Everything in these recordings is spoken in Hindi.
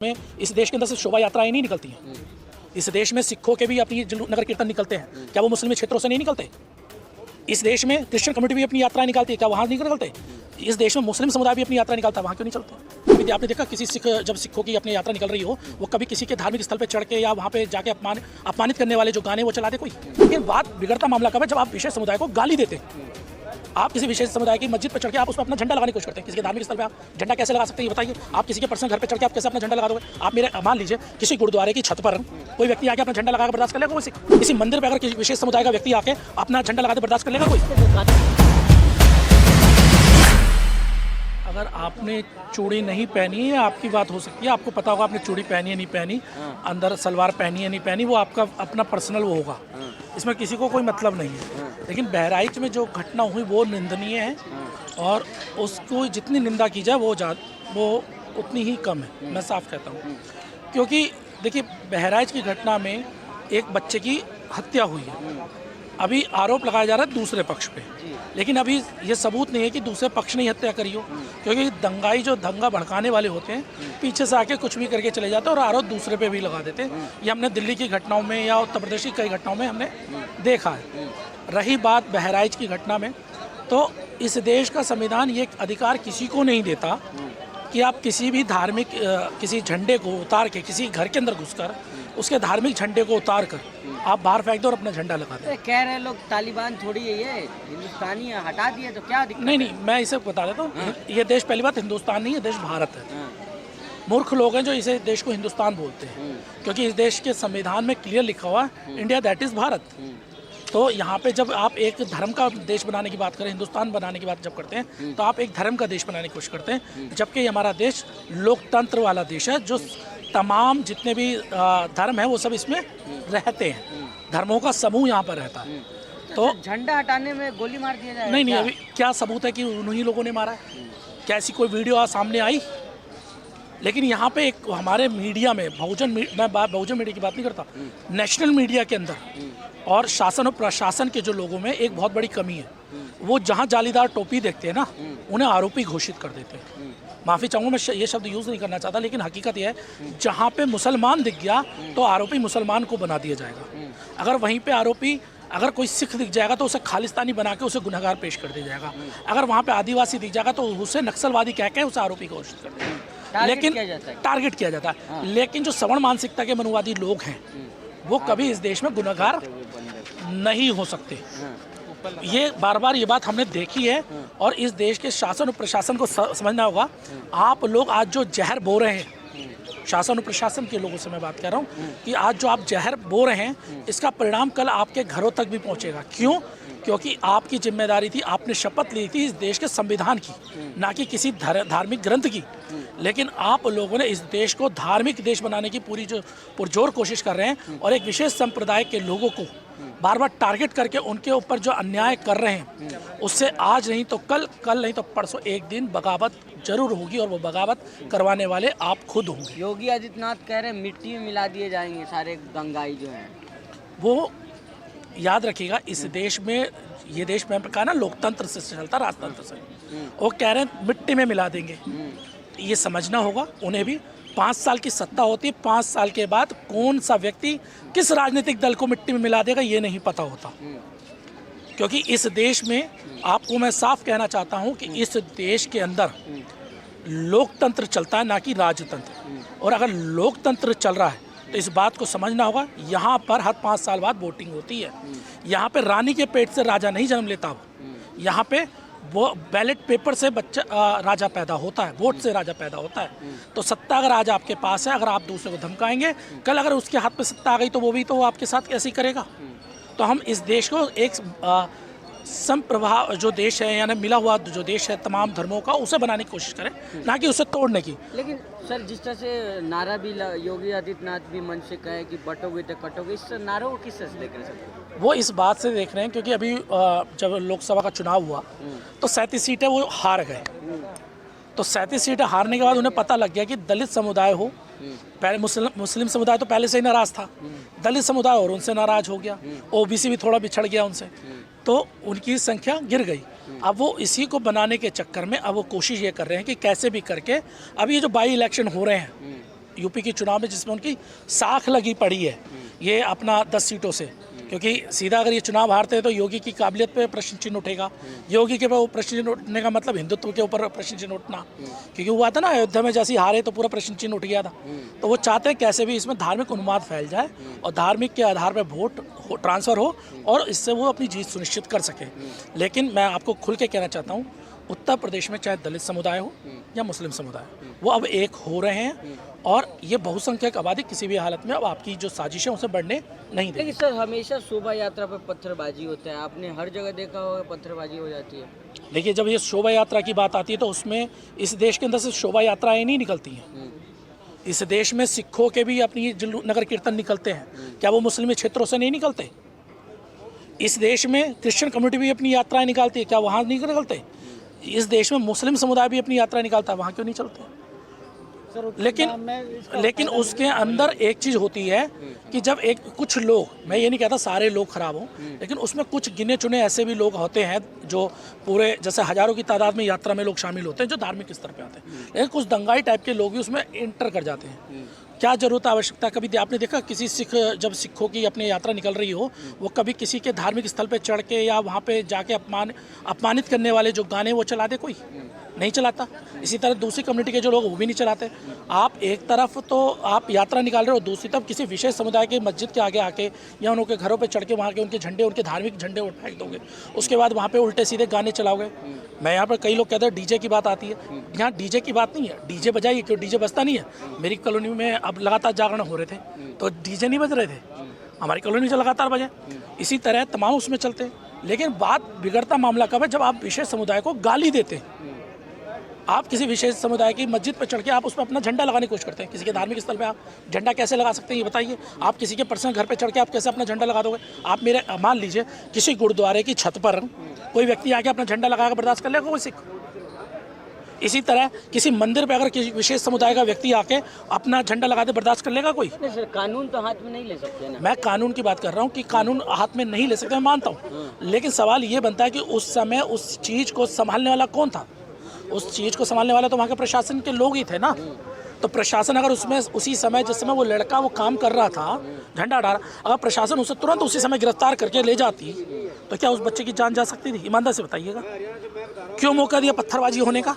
में इस देश के अंदर से शोभा यात्राएं नहीं निकलती हैं। इस देश में सिखों के भी अपनी नगर कीर्तन निकलते हैं, क्या वो मुस्लिम क्षेत्रों से नहीं निकलते? इस देश में क्रिश्चियन कम्युनिटी भी अपनी यात्राएं निकालती है, क्या वहाँ नहीं निकलते? इस देश में मुस्लिम समुदाय भी अपनी यात्रा निकालता है, वहाँ क्यों नहीं चलते? कभी आपने देखा किसी सिख जब सिखों की अपनी यात्रा निकल रही हो, वो कभी किसी के धार्मिक स्थल पर चढ़ के या वहाँ पे जाके अपमानित करने वाले जो गाने वो चला दे कोई? लेकिन बात बिगड़ता मामला कब है? जब आप विशेष समुदाय को गाली देते हैं। आप किसी विशेष समुदाय की मस्जिद पर चढ़ के आप उसमें अपना झंडा लगाने की कोशिश करते हैं। किसी के धार्मिक स्थल पे आप झंडा कैसे लगा सकते हैं ये बताइए? आप किसी के पर्सनल घर पे चढ़ के आप कैसे अपना झंडा लगा दोगे? आप मेरे मान लीजिए किसी गुरुद्वारे की छत पर कोई व्यक्ति आके अपना झंडा लगाकर बर्दाश्त कर लेगा कोई? किसी मंदिर पर अगर किसी विशेष समुदाय का व्यक्ति आके अपना झंडा लगाकर बर्दाश्त कर लेगा कोई? अगर आपने चूड़ी नहीं पहनी है आपकी बात हो सकती है, आपको पता होगा आपने चूड़ी पहनी है नहीं पहनी, अंदर सलवार पहनी है नहीं पहनी, वो आपका अपना पर्सनल वो होगा, इसमें किसी को कोई मतलब नहीं है। लेकिन बहराइच में जो घटना हुई वो निंदनीय है और उसको जितनी निंदा की जाए वो उतनी ही कम है, मैं साफ कहता हूँ। क्योंकि देखिए बहराइच की घटना में एक बच्चे की हत्या हुई है, अभी आरोप लगाया जा रहा है दूसरे पक्ष पे, लेकिन अभी ये सबूत नहीं है कि दूसरे पक्ष ने हत्या करी हो। क्योंकि दंगाई जो दंगा भड़काने वाले होते हैं पीछे से आके कुछ भी करके चले जाते हैं और आरोप दूसरे पे भी लगा देते हैं। ये हमने दिल्ली की घटनाओं में या उत्तर प्रदेश की कई घटनाओं में हमने देखा है। रही बात बहराइच की घटना में, तो इस देश का संविधान ये अधिकार किसी को नहीं देता कि आप किसी भी धार्मिक किसी झंडे को उतार के किसी घर के अंदर घुसकर उसके धार्मिक झंडे को उतार कर आप बाहर फेंक दो और अपना झंडा लगा दो। कह रहे लोग तालिबान थोड़ी है, ये हिंदुस्तानी है, हटा दिया तो क्या दिक्कत? नहीं, मैं इसे बता देता हूँ, ये देश पहली बात हिंदुस्तान नहीं है, देश भारत है। मूर्ख लोग हैं जो इसे देश को हिंदुस्तान बोलते हैं, क्योंकि इस देश के संविधान में क्लियर लिखा हुआ है इंडिया दैट इज़ भारत। तो यहाँ पे जब आप एक धर्म का देश बनाने की बात करें, हिंदुस्तान बनाने की बात जब करते हैं तो आप एक धर्म का देश बनाने की कोशिश करते हैं, जबकि हमारा देश लोकतंत्र वाला देश है, जो तमाम जितने भी धर्म है वो सब इसमें रहते हैं, धर्मों का समूह यहाँ पर रहता है। तो झंडा हटाने में गोली मार दिया जाए? नहीं, अभी क्या सबूत है कि उन्हीं लोगों ने मारा है? क्या ऐसी कोई वीडियो सामने आई? लेकिन यहाँ पे एक हमारे मीडिया में मैं बहुजन मीडिया की बात नहीं करता, नेशनल मीडिया के अंदर और शासन और प्रशासन के जो लोगों में एक बहुत बड़ी कमी है। वो जहाँ जालीदार टोपी देखते हैं ना, उन्हें आरोपी घोषित कर देते हैं। माफ़ी चाहूँगा, मैं ये शब्द यूज़ नहीं करना चाहता, लेकिन हकीकत यह है जहाँ पे मुसलमान दिख गया तो आरोपी मुसलमान को बना दिया जाएगा। अगर वहीं पे आरोपी अगर कोई सिख दिख जाएगा तो उसे खालिस्तानी बना के उसे गुनहगार पेश कर दिया जाएगा। अगर वहाँ पे आदिवासी दिख जाएगा तो उसे नक्सलवादी कह के उसे आरोपी घोषित कर देगा। लेकिन टारगेट किया जाता है। लेकिन जो सवर्ण मानसिकता के मनुवादी लोग हैं वो कभी इस देश में गुनहगार नहीं हो सकते। ये बार बार ये बात हमने देखी है और इस देश के शासन और प्रशासन को समझना होगा। आप लोग आज जो जहर बो रहे हैं, शासन और प्रशासन के लोगों से मैं बात कर रहा हूँ कि आज जो आप जहर बो रहे हैं इसका परिणाम कल आपके घरों तक भी पहुँचेगा। क्यों? क्योंकि आपकी जिम्मेदारी थी, आपने शपथ ली थी इस देश के संविधान की, ना कि किसी धार्मिक ग्रंथ की। लेकिन आप लोगों ने इस देश को धार्मिक देश बनाने की पूरी जो पुरजोर कोशिश कर रहे हैं और एक विशेष संप्रदाय के लोगों को बार बार टारगेट करके उनके ऊपर जो अन्याय कर रहे हैं उससे आज नहीं तो कल नहीं तो परसों एक दिन बगावत जरूर होगी और वो बगावत करवाने वाले आप खुद होंगे। योगी आदित्यनाथ कह रहे हैं मिट्टी में मिला दिए जाएंगे सारे दंगाई जो हैं। वो याद रखिएगा, इस देश में ये देश में कहा ना लोकतंत्र से चलता, राजतंत्र से। वो कह रहे हैं मिट्टी में मिला देंगे। ये समझना होगा उन्हें भी, 5 साल की सत्ता होती है, 5 साल के बाद कौन सा व्यक्ति किस राजनीतिक दल को मिट्टी में मिला देगा ये नहीं पता होता। क्योंकि इस देश में आपको मैं साफ कहना चाहता हूँ कि इस देश के अंदर लोकतंत्र चलता है, ना कि राजतंत्र। और अगर लोकतंत्र चल रहा है तो इस बात को समझना होगा, यहाँ पर हर 5 साल बाद वोटिंग होती है। यहाँ पे रानी के पेट से राजा नहीं जन्म लेता, यहाँ पे वो बैलेट पेपर से बच्चा राजा पैदा होता है, वोट से राजा पैदा होता है। तो सत्ता अगर आज आपके पास है, अगर आप दूसरे को धमकाएंगे, कल अगर उसके हाथ में सत्ता आ गई तो वो भी तो आपके साथ ऐसे ही करेगा। तो हम इस देश को एक संप्रभाव जो देश है, यानी मिला हुआ जो देश है तमाम धर्मों का, उसे बनाने की कोशिश करें, ना कि उसे तोड़ने की। लेकिन सर जिस तरह से नारा भी योगी आदित्यनाथ भी मन से कहे कि बटोगे तो कटोगे, इस नारों को किस तरह से देख रहे हैं? वो इस बात से देख रहे हैं क्योंकि अभी जब लोकसभा का चुनाव हुआ तो 37 सीटें वो हार गए। तो 37 सीटें हारने के बाद उन्हें पता लग गया कि दलित समुदाय हो, पहले मुस्लिम समुदाय तो पहले से ही नाराज़ था, दलित समुदाय और उनसे नाराज हो गया, ओबीसी भी थोड़ा बिछड़ गया उनसे, तो उनकी संख्या गिर गई। अब वो इसी को बनाने के चक्कर में अब वो कोशिश ये कर रहे हैं कि कैसे भी करके अब ये जो बाई इलेक्शन हो रहे हैं यूपी के चुनाव में जिसमें उनकी साख लगी पड़ी है ये अपना 10 सीटों से, क्योंकि सीधा अगर ये चुनाव हारते हैं तो योगी की काबिलियत पे प्रश्न चिन्ह उठेगा। योगी के ऊपर प्रश्न चिन्ह उठने का मतलब हिंदुत्व के ऊपर प्रश्न चिन्ह उठना, क्योंकि हुआ था ना अयोध्या में जैसे हारे तो पूरा प्रश्न चिन्ह उठ गया था। तो वो चाहते हैं कैसे भी इसमें धार्मिक उन्माद फैल जाए और धार्मिक के आधार पर वोट ट्रांसफ़र हो और इससे वो अपनी जीत सुनिश्चित कर सके। लेकिन मैं आपको खुल के कहना चाहता हूँ, उत्तर प्रदेश में चाहे दलित समुदाय हो या मुस्लिम समुदाय, वो अब एक हो रहे हैं और ये बहुसंख्यक आबादी किसी भी हालत में अब आपकी जो साजिश है उसे बढ़ने नहीं देगी। लेकिन सर हमेशा शोभा यात्रा पे पत्थरबाजी होता है, आपने हर जगह देखा होगा पत्थरबाजी हो जाती है। देखिए, जब ये शोभा यात्रा की बात आती है तो उसमें इस देश के अंदर से शोभा यात्राएं नहीं निकलती हैं। इस देश में सिखों के भी अपनी नगर कीर्तन निकलते हैं, क्या वो मुस्लिम क्षेत्रों से नहीं निकलते? इस देश में क्रिश्चियन कम्युनिटी भी अपनी यात्राएं निकालती है, क्या वहाँ नहीं निकलते? इस देश में मुस्लिम समुदाय भी अपनी यात्रा निकालता है, वहाँ क्यों नहीं चलते? लेकिन उसके अंदर एक चीज़ होती है कि जब कुछ लोग, मैं ये नहीं कहता सारे लोग खराब हों, लेकिन उसमें कुछ गिने चुने ऐसे भी लोग होते हैं जो पूरे जैसे हजारों की तादाद में यात्रा में लोग शामिल होते हैं जो धार्मिक स्तर पे आते हैं, लेकिन कुछ दंगाई टाइप के लोग भी उसमें इंटर कर जाते हैं। क्या जरूरत आवश्यकता? कभी आपने देखा किसी सिख, जब सिखों की अपनी यात्रा निकल रही हो, वो कभी किसी के धार्मिक स्थल पे चढ़ के या वहाँ पे जाके अपमानित करने वाले जो गाने वो चला दे? कोई नहीं चलाता। इसी तरह दूसरी कम्युनिटी के जो लोग वो भी नहीं चलाते। आप एक तरफ तो आप यात्रा निकाल रहे हो, दूसरी तरफ किसी विशेष समुदाय के मस्जिद के आगे आके या उनके घरों पे चढ़ के वहाँ के उनके झंडे, उनके धार्मिक झंडे फेंक दोगे, उसके बाद वहाँ पे उल्टे सीधे गाने चलाओगे। मैं यहाँ पर कई लोग कहते हैं डीजे की बात आती है, यहाँ डीजे की बात नहीं है। डीजे बजाइए, क्यों डीजे बजता नहीं है? मेरी कॉलोनी में अब लगातार जागरण हो रहे थे तो डीजे नहीं बज रहे थे, हमारी कॉलोनी से लगातार बजे। इसी तरह तमाम उसमें चलते हैं। लेकिन बात बिगड़ता मामला कब है? जब आप विशेष समुदाय को गाली देते हैं। आप किसी विशेष समुदाय की मस्जिद पर चढ़ के आप उसमें अपना झंडा लगाने की कोशिश करते हैं। किसी के धार्मिक स्थल पे आप झंडा कैसे लगा सकते हैं ये बताइए? आप किसी के पर्सनल घर पे चढ़ के आप कैसे अपना झंडा लगा दोगे? आप मेरे मान लीजिए किसी गुरुद्वारे की छत पर कोई व्यक्ति आके अपना झंडा लगा कर बर्दाश्त कर लेगा कोई सिख? इसी तरह किसी मंदिर पे अगर किसी विशेष समुदाय का व्यक्ति आके अपना झंडा लगा दे, बर्दाश्त कर लेगा कोई? नहीं सर, कानून तो हाथ में नहीं ले सकते ना। मैं कानून की बात कर रहा हूँ कि कानून हाथ में नहीं ले सकते, मैं मानता हूँ। लेकिन सवाल ये बनता है कि उस समय उस चीज़ को संभालने वाला कौन था? उस चीज़ को संभालने वाला तो वहाँ के प्रशासन के लोग ही थे ना। तो प्रशासन अगर उसमें उसी समय जिस समय वो लड़का वो काम कर रहा था, झंडा डाला, अगर प्रशासन उसे तुरंत उसी समय गिरफ्तार करके ले जाती तो क्या उस बच्चे की जान जा सकती थी? ईमानदार से बताइएगा, क्यों मौका दिया पत्थरबाजी होने का?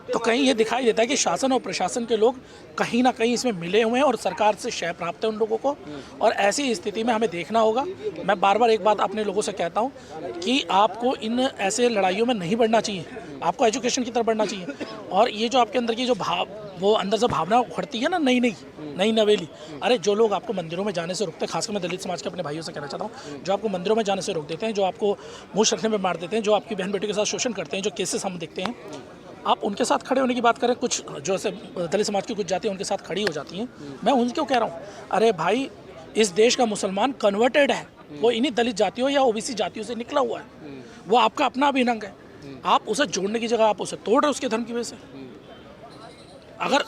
तो कहीं ये दिखाई देता है कि शासन और प्रशासन के लोग कहीं ना कहीं इसमें मिले हुए हैं और सरकार से शय प्राप्त है उन लोगों को। और ऐसी स्थिति में हमें देखना होगा। मैं बार बार एक बात अपने लोगों से कहता हूँ कि आपको इन ऐसे लड़ाइयों में नहीं बढ़ना चाहिए, आपको एजुकेशन की तरफ बढ़ना चाहिए। और ये जो आपके अंदर की जो वो अंदर से भावना उखड़ती है ना, नई नवेली, अरे जो लोग आपको मंदिरों में जाने से रोकते हैं, खासकर मैं दलित समाज के अपने भाइयों से कहना चाहता हूँ, जो आपको मंदिरों में जाने से रोक देते हैं, जो आपको मुँह रखने में मार देते हैं, जो आपकी बहन बेटी के साथ शोषण करते हैं, जो केसेस हम देखते हैं, आप उनके साथ खड़े होने की बात करें। कुछ जो ऐसे दलित समाज की कुछ जातियाँ उनके साथ खड़ी हो जाती हैं, मैं उनको कह रहा हूँ, अरे भाई इस देश का मुसलमान कन्वर्टेड है, वो इन्हीं दलित जातियों या ओबीसी जातियों से निकला हुआ है, वो आपका अपना अभिनंग है। आप उसे जोड़ने की जगह आप उसे तोड़ रहे हो उसके धर्म की वजह से। अगर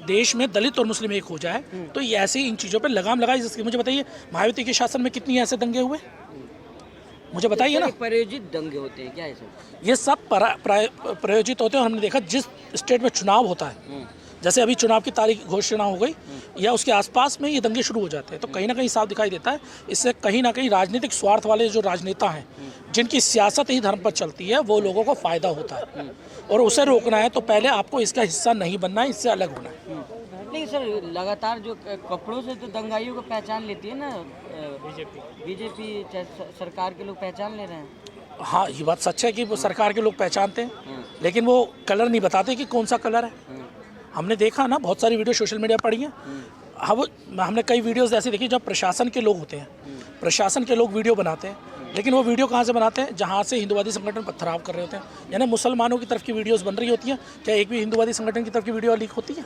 देश में दलित और मुस्लिम एक हो जाए तो ये ऐसे इन चीज़ों पे लगाम लगाई। जिसकी मुझे बताइए मायावती के शासन में कितनी ऐसे दंगे हुए, मुझे बताइए ना। प्रायोजित दंगे होते हैं क्या ये सब? ये सब प्रायोजित होते हैं। हमने देखा जिस स्टेट में चुनाव होता है, जैसे अभी चुनाव की तारीख घोषणा हो गई या उसके आसपास में ये दंगे शुरू हो जाते हैं, तो कहीं ना कहीं साफ दिखाई देता है इससे कहीं ना कहीं राजनीतिक स्वार्थ वाले जो राजनेता हैं जिनकी सियासत ही धर्म पर चलती है वो लोगों को फ़ायदा होता है। और उसे रोकना है तो पहले आपको इसका हिस्सा नहीं बनना है, इससे अलग होना है। लेकिन सर लगातार जो कपड़ों से तो दंगाइयों को पहचान लेती है ना बीजेपी सरकार के लोग पहचान ले रहे हैं। हाँ, ये बात सच है कि वो सरकार के लोग पहचानते हैं, लेकिन वो कलर नहीं बताते कि कौन सा कलर है। हमने देखा ना, बहुत सारी वीडियो सोशल मीडिया पड़ी हैं। हमने कई वीडियोस ऐसी देखी जब प्रशासन के लोग होते हैं, प्रशासन के लोग वीडियो बनाते हैं, लेकिन वो वीडियो कहाँ से बनाते हैं? जहाँ से हिंदुवादी संगठन पथराव कर रहे होते हैं, यानी मुसलमानों की तरफ की वीडियोस बन रही होती हैं। क्या एक भी हिंदुवादी संगठन की तरफ की वीडियो लीक होती है?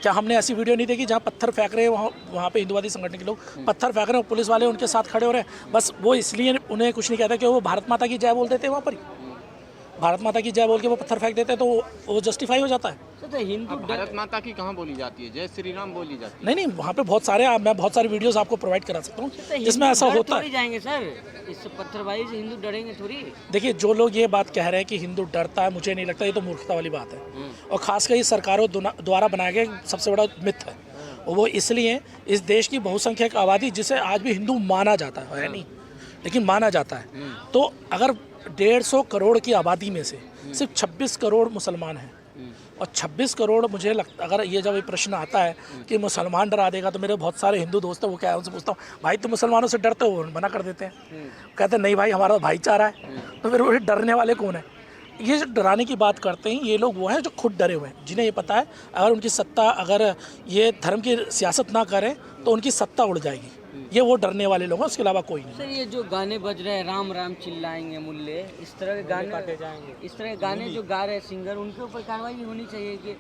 क्या हमने ऐसी वीडियो नहीं देखी जहाँ पत्थर फेंक रहे हैं, वहाँ पे हिंदुवादी संगठन के लोग पत्थर फेंक रहे हैं, पुलिस वाले उनके साथ खड़े हो रहे हैं, बस वो इसलिए उन्हें कुछ नहीं कहता कि वो भारत माता की जय बोल देते हैं, वहाँ पर ही भारत माता की जय बोल के वो पत्थर फेंक देते हैं, तो वो जस्टिफाई हो जाता है। तो हिंदू भारत माता की कहाँ बोली जाती है? जय श्री राम बोली जाती है। नहीं, वहाँ पे बहुत सारे, मैं बहुत सारे वीडियोस आपको प्रोवाइड करा सकता हूँ जिसमें ऐसा होता है। जाएंगे सर, इस पत्थरबाजी से हिंदू डरेंगे थोड़ी। देखिए, जो लोग ये बात कह रहे हैं कि हिंदू डरता है, मुझे नहीं लगता, ये तो मूर्खता वाली बात है। और खासकर ये सरकारों द्वारा बनाया गया सबसे बड़ा मिथ है। और वो इसलिए, इस देश की बहुसंख्यक आबादी जिसे आज भी हिंदू माना जाता है नहीं, लेकिन माना जाता है, तो अगर 150 करोड़ की आबादी में से सिर्फ 26 करोड़ मुसलमान हैं, और 26 करोड़, मुझे लगता, अगर ये जब ये प्रश्न आता है कि मुसलमान डरा देगा, तो मेरे बहुत सारे हिंदू दोस्त हैं, वो क्या है, उनसे पूछता हूँ, भाई तुम मुसलमानों से डरते हो? मना कर देते हैं, कहते हैं नहीं भाई, हमारा भाईचारा है। तो फिर वो डरने वाले कौन है? ये जो डराने की बात करते हैं, ये लोग वो हैं जो खुद डरे हुए हैं, जिन्हें ये पता है अगर उनकी सत्ता, अगर ये धर्म की सियासत ना करें तो उनकी सत्ता उड़ जाएगी। ये वो डरने वाले लोग हैं, उसके अलावा कोई नहीं। सर, ये जो गाने बज रहे हैं, राम राम चिल्लाएंगे मुल्ले, इस तरह के गाने काटे जाएंगे, इस तरह के गाने जो गा रहे हैं सिंगर, उनके ऊपर कार्रवाई होनी चाहिए कि?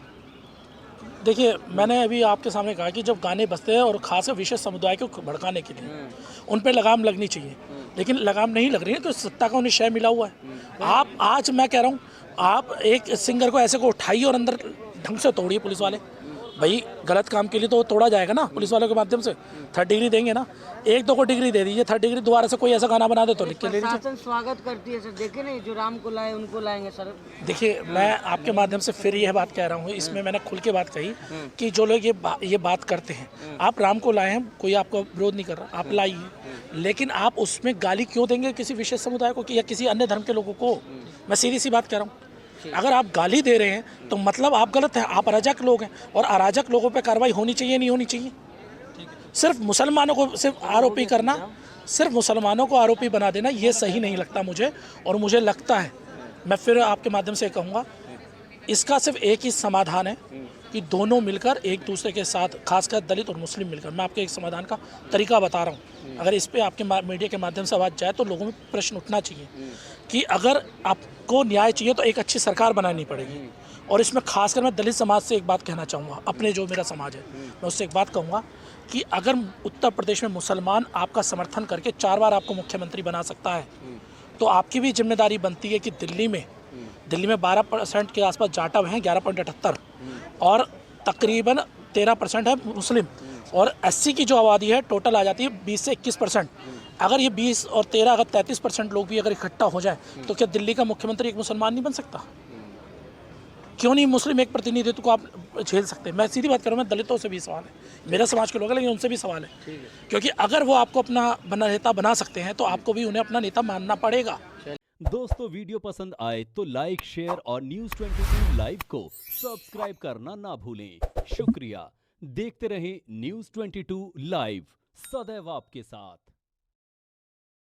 देखिए, मैंने अभी आपके सामने कहा कि जब गाने बजते हैं और खास विशेष समुदाय को भड़काने के लिए, उन पर लगाम लगनी चाहिए, लेकिन लगाम नहीं लग रही है, तो सत्ता का उन्हें शय मिला हुआ है। आप आज, मैं कह रहा हूँ, आप एक सिंगर को ऐसे को उठाइए और अंदर ढंग से तोड़िए पुलिस वाले। भाई, गलत काम के लिए तो तोड़ा जाएगा ना पुलिस वालों के माध्यम से, 3rd डिग्री देंगे ना, 1-2 को डिग्री दे दीजिए, 3rd डिग्री दोबारा से कोई ऐसा गाना बना दे तो लिख के ले लीजिए। प्रशासन स्वागत करती है सर, देखे नहीं, जो राम को लाए उनको लाएंगे सर। देखिए, मैं आपके माध्यम से फिर यह बात कह रहा हूँ, इसमें मैंने खुल के बात कही कि जो लोग ये बात करते हैं, आप राम को लाए हैं, कोई आपको विरोध नहीं कर रहा, आप लाइए, लेकिन आप उसमें गाली क्यों देंगे किसी विशेष समुदाय को या किसी अन्य धर्म के लोगों को? मैं सीधी सी बात कह रहा हूँ, अगर आप गाली दे रहे हैं तो मतलब आप गलत हैं, आप अराजक लोग हैं, और अराजक लोगों पे कार्रवाई होनी चाहिए, नहीं होनी चाहिए? सिर्फ मुसलमानों को सिर्फ आरोपी करना, सिर्फ मुसलमानों को आरोपी बना देना, ये सही नहीं लगता मुझे। और मुझे लगता है, मैं फिर आपके माध्यम से कहूँगा, इसका सिर्फ एक ही समाधान है कि दोनों मिलकर एक दूसरे के साथ, खासकर दलित और मुस्लिम मिलकर, मैं आपको एक समाधान का तरीका बता रहा हूँ, अगर इस पर आपके मीडिया के माध्यम से आवाज़ जाए तो लोगों में प्रश्न उठना चाहिए कि अगर आपको न्याय चाहिए तो एक अच्छी सरकार बनानी पड़ेगी। और इसमें खासकर मैं दलित समाज से एक बात कहना चाहूँगा, अपने जो मेरा समाज है, मैं उससे एक बात कहूँगा कि अगर उत्तर प्रदेश में मुसलमान आपका समर्थन करके 4 बार आपको मुख्यमंत्री बना सकता है, तो आपकी भी जिम्मेदारी बनती है कि दिल्ली में 12% के आसपास जाटव हैं, 11.78, और तकरीबन 13% है मुस्लिम, और 80 की जो आबादी है टोटल आ जाती है 20 से 21%। अगर ये 20 और 13, अगर 33% लोग भी अगर इकट्ठा हो जाए, तो क्या दिल्ली का मुख्यमंत्री एक मुसलमान नहीं बन सकता? क्यों नहीं मुस्लिम एक प्रतिनिधित्व को आप झेल सकते? मैं सीधी बात करूँ, मैं दलितों से भी सवाल है, मेरा समाज के लोग हैं, लेकिन उनसे भी सवाल है, क्योंकि अगर वो आपको अपना नेता बना सकते हैं तो आपको भी उन्हें अपना नेता मानना पड़ेगा। दोस्तों, वीडियो पसंद आए तो लाइक, शेयर और News 22 लाइव को सब्सक्राइब करना ना भूलें। शुक्रिया। देखते रहें News 22 लाइव, सदैव आपके साथ।